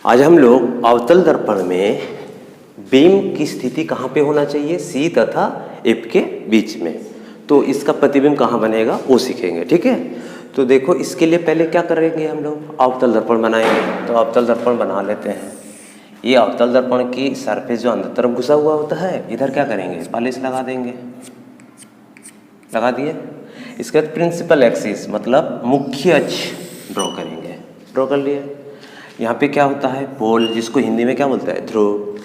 आज हम लोग अवतल दर्पण में बीम की स्थिति कहाँ पे होना चाहिए, सी तथा एफ के बीच में। तो इसका प्रतिबिंब कहाँ बनेगा वो सीखेंगे, ठीक है। तो देखो इसके लिए पहले क्या करेंगे, हम लोग अवतल दर्पण बनाएंगे। तो अवतल दर्पण बना लेते हैं। ये अवतल दर्पण की सरफेस जो अंदर तरफ घुसा हुआ होता है, इधर क्या करेंगे, पॉलिश लगा देंगे। लगा दिए। इसके बाद प्रिंसिपल एक्सिस मतलब मुख्य अक्ष ड्रॉ करेंगे। ड्रॉ कर लिए। यहाँ पे क्या होता है, पोल, जिसको हिंदी में क्या बोलते हैं, ध्रुव।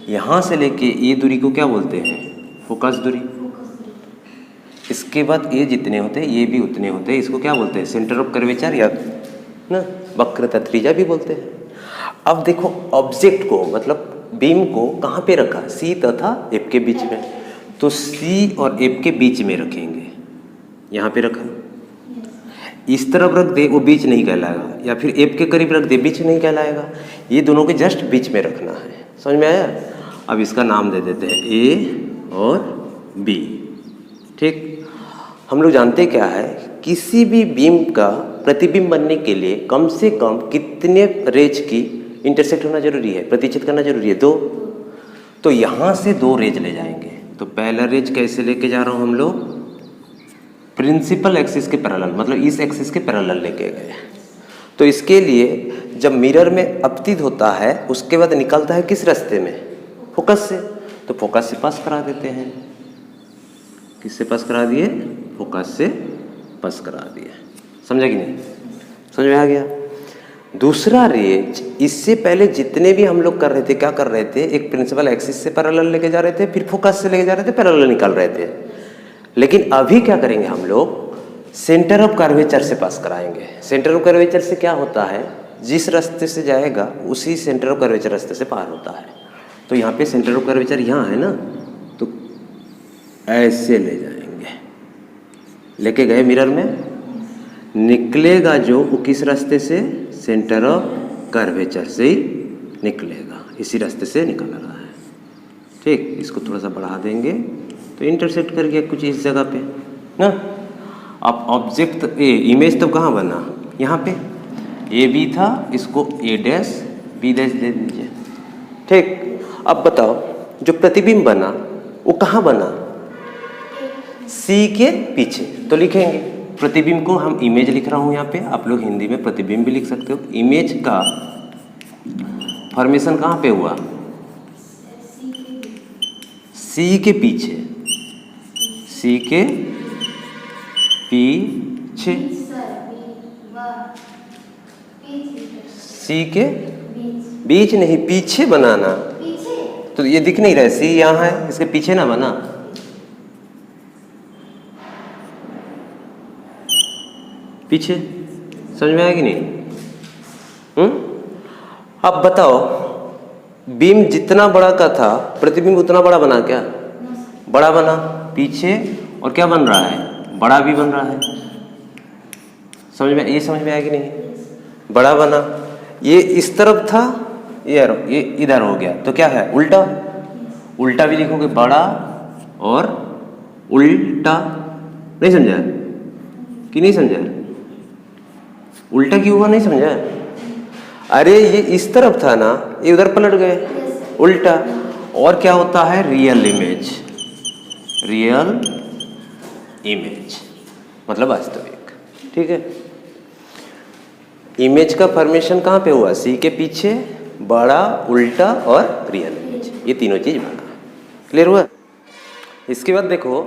यहाँ से लेके ये दूरी को क्या बोलते हैं, फोकस दूरी। इसके बाद ये जितने होते हैं ये भी उतने होते हैं, इसको क्या बोलते हैं, सेंटर ऑफ कर्वेचर या ना वक्रता त्रिज्या भी बोलते हैं। अब देखो ऑब्जेक्ट को मतलब बीम को कहाँ पे रखा, सी तथा एफ के बीच में। तो सी और एफ के बीच में रखेंगे। यहाँ पे रखा, इस तरफ रख दे वो बीच नहीं कहलाएगा, या फिर एफ के करीब रख दे बीच नहीं कहलाएगा। ये दोनों के जस्ट बीच में रखना है। समझ में आया। अब इसका नाम दे देते हैं ए और बी, ठीक। हम लोग जानते क्या है, किसी भी बीम का प्रतिबिंब बनने के लिए कम से कम कितने रेज की इंटरसेक्ट होना जरूरी है, प्रतिच्छेद करना जरूरी है, 2। तो यहाँ से 2 रेज ले जाएंगे। तो पहला रेज कैसे लेके जा रहा हूँ हम लोग, प्रिंसिपल एक्सिस के पैरेलल, मतलब इस एक्सिस के पैरेलल लेके गए। तो इसके लिए जब मिरर में अपतित होता है उसके बाद निकलता है किस रास्ते में, फोकस से। तो फोकस से पास करा देते हैं। किससे पास करा दिए, फोकस से पास करा दिए। समझा कि नहीं, समझ में आ गया। दूसरा रेज, इससे पहले जितने भी हम लोग कर रहे थे, क्या कर रहे थे, एक प्रिंसिपल एक्सिस से पैरेलल लेके जा रहे थे, फिर फोकस से लेके जा रहे थे, पैरेलल निकाल रहे थे। लेकिन अभी क्या करेंगे हम लोग, सेंटर ऑफ कर्वेचर से पास कराएंगे। सेंटर ऑफ कर्वेचर से क्या होता है, जिस रास्ते से जाएगा उसी सेंटर ऑफ कर्वेचर रास्ते से पार होता है। तो यहाँ पे सेंटर ऑफ कर्वेचर यहाँ है ना, तो ऐसे ले जाएंगे। लेके गए मिरर में, निकलेगा जो वो किस रास्ते से, सेंटर ऑफ कर्वेचर से ही निकलेगा। इसी रास्ते से निकल रहा है, ठीक। इसको थोड़ा सा बढ़ा देंगे तो इंटरसेक्ट कर गया कुछ इस जगह पे ना। अब ऑब्जेक्ट ए, इमेज तो कहाँ बना, यहाँ पे ए बी था, इसको ए डैश बी डैश दे दीजिए, ठीक। अब बताओ जो प्रतिबिंब बना वो कहाँ बना, सी के पीछे। तो लिखेंगे प्रतिबिंब को, हम इमेज लिख रहा हूँ यहाँ पे, आप लोग हिंदी में प्रतिबिंब भी लिख सकते हो। इमेज का फॉर्मेशन कहाँ पे हुआ, सी के पीछे, सी के पीछे, सी के बीच नहीं, पीछे बनाना। तो ये दिख नहीं रहा, सी यहाँ है, इसके पीछे ना बना। पीछे, समझ में आया कि नहीं। अब बताओ बीम जितना बड़ा का था, प्रतिबिंब उतना बड़ा बना क्या, बड़ा बना पीछे, और क्या बन रहा है, बड़ा भी बन रहा है। समझ में, ये समझ में आया कि नहीं, बड़ा बना। ये इस तरफ था, ये इधर हो गया, तो क्या है, उल्टा। उल्टा भी लिखोगे, बड़ा और उल्टा। नहीं समझा कि नहीं समझा, उल्टा क्यों हुआ, नहीं समझा। अरे ये इस तरफ था ना, ये उधर पलट गए, उल्टा। और क्या होता है, रियल इमेज, रियल इमेज मतलब वास्तविक, ठीक है। इमेज का फॉर्मेशन कहाँ पे हुआ, सी के पीछे, बड़ा, उल्टा और रियल इमेज, ये तीनों चीज बना। क्लियर हुआ। इसके बाद देखो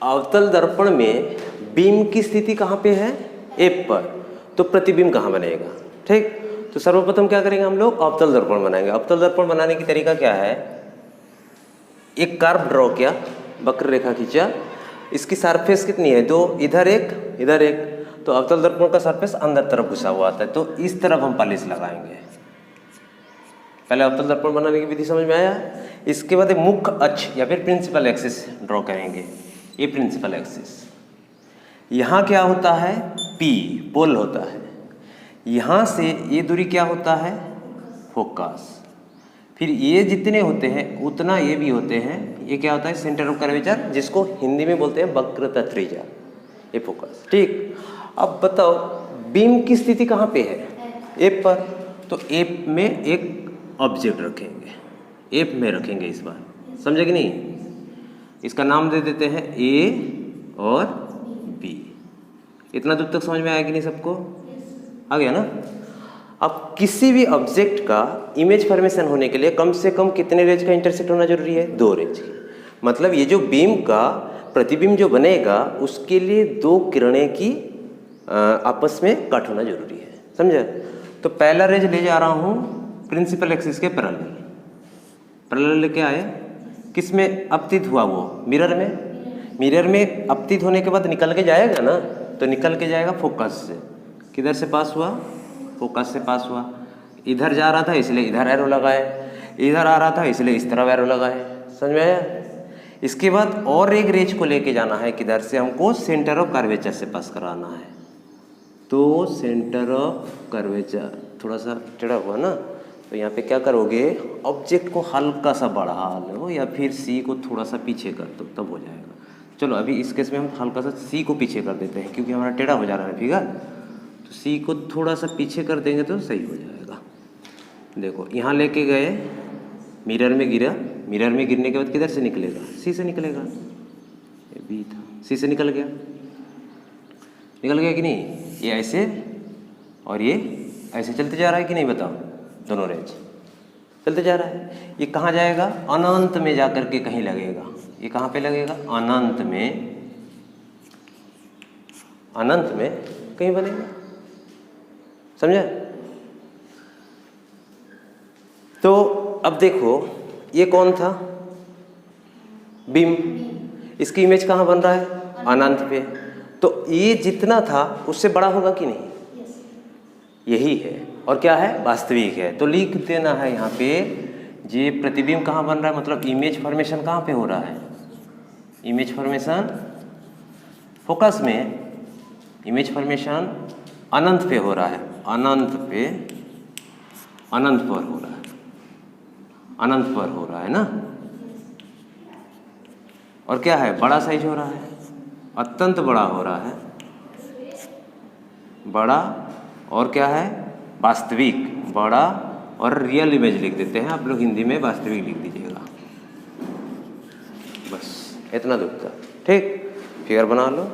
अवतल दर्पण में बीम की स्थिति कहाँ पे है, एफ पर। तो प्रतिबिंब कहाँ बनेगा, ठीक। तो सर्वप्रथम क्या करेंगे हम लोग, अवतल दर्पण बनाएंगे। अवतल दर्पण बनाने की तरीका क्या है, एक कर्व ड्रॉ किया, वक्र रेखा खींचा, इसकी सरफेस कितनी है, 2, इधर एक इधर एक। तो अवतल दर्पण का सरफेस अंदर तरफ घुसा हुआ आता है, तो इस तरफ हम पॉलिश लगाएंगे। पहले अवतल दर्पण बनाने की विधि समझ में आया। इसके बाद एक मुख्य अक्ष या फिर प्रिंसिपल एक्सिस ड्रॉ करेंगे। ये प्रिंसिपल एक्सिस, यहाँ क्या होता है, पी पोल होता है। यहाँ से ये दूरी क्या होता है, फोकस। फिर ये जितने होते हैं उतना ये भी होते हैं, ये क्या होता है, सेंटर ऑफ कर्वेचर, जिसको हिंदी में बोलते हैं वक्रता त्रिज्या, ये फोकस, ठीक। अब बताओ बीम की स्थिति कहाँ पे है, एफ पर। तो एप में एक ऑब्जेक्ट रखेंगे, एप में रखेंगे इस बार, समझे कि नहीं। इसका नाम दे देते हैं ए और बी। इतना दूर तक समझ में आया कि नहीं सबको? आ गया ना। अब किसी भी ऑब्जेक्ट का इमेज फॉर्मेशन होने के लिए कम से कम कितने रेज का इंटरसेक्ट होना जरूरी है? 2 रेज की। मतलब ये जो बीम का प्रतिबिंब जो बनेगा उसके लिए 2 किरणें की आपस में कट होना जरूरी है, समझे। तो पहला रेज ले जा रहा हूँ प्रिंसिपल एक्सिस के पैरेलल, पैरेलल लेके आए, किस में अपतित हुआ? वो मिरर में। मिरर में अपतित होने के बाद निकल के जाएगा ना, तो निकल के जाएगा फोकस से। किधर से पास हुआ? फोकस से पास हुआ। इधर जा रहा था इसलिए इधर एरो लगाए, इधर आ रहा था इसलिए इस तरफ एरो लगाए, समझ में आया। इसके बाद और एक रेज को लेके जाना है, किधर से? हमको सेंटर ऑफ कर्वेचर से पास कराना है। तो सेंटर ऑफ कर्वेचर थोड़ा सा टेढ़ा हुआ ना, तो यहाँ पे क्या करोगे? ऑब्जेक्ट को हल्का सा बढ़ा लो या फिर सी को थोड़ा सा पीछे कर दो, तब हो जाएगा। चलो अभी इस केस में हम हल्का सा सी को पीछे कर देते हैं क्योंकि हमारा टेढ़ा हो जा रहा है फिगर। तो सी को थोड़ा सा पीछे कर देंगे तो सही हो जाएगा। देखो यहाँ लेके गए, मिरर में गिरा, मिरर में गिरने के बाद किधर से निकलेगा? सी से निकलेगा। ये बी था, सी से निकल गया, निकल गया कि नहीं? ये ऐसे और ये ऐसे चलते जा रहा है कि नहीं? बताओ, दोनों रेंज चलते जा रहा है। ये कहाँ जाएगा? अनंत में जाकर के कहीं लगेगा। ये कहाँ पे लगेगा? अनंत में, अनंत में कहीं बनेगा, समझे। तो अब देखो ये कौन था? बीम। इसकी इमेज कहाँ बन रहा है? अनंत पे। तो ये जितना था उससे बड़ा होगा कि नहीं? यही है, और क्या है? वास्तविक है। तो लिख देना है यहाँ पे, ये प्रतिबिंब कहाँ बन रहा है, मतलब इमेज फॉर्मेशन कहाँ पे हो रहा है? इमेज फॉर्मेशन फोकस में, इमेज फॉर्मेशन अनंत पे हो रहा है, अनंत पे, अनंत पर हो रहा है, अनंत पर हो रहा है ना। और क्या है? बड़ा साइज हो रहा है, अत्यंत बड़ा हो रहा है, बड़ा। और क्या है? वास्तविक, बड़ा। और रियल इमेज लिख देते हैं आप लोग, हिंदी में वास्तविक लिख दीजिएगा, बस इतना दूर तक। ठीक, फिगर बना लो।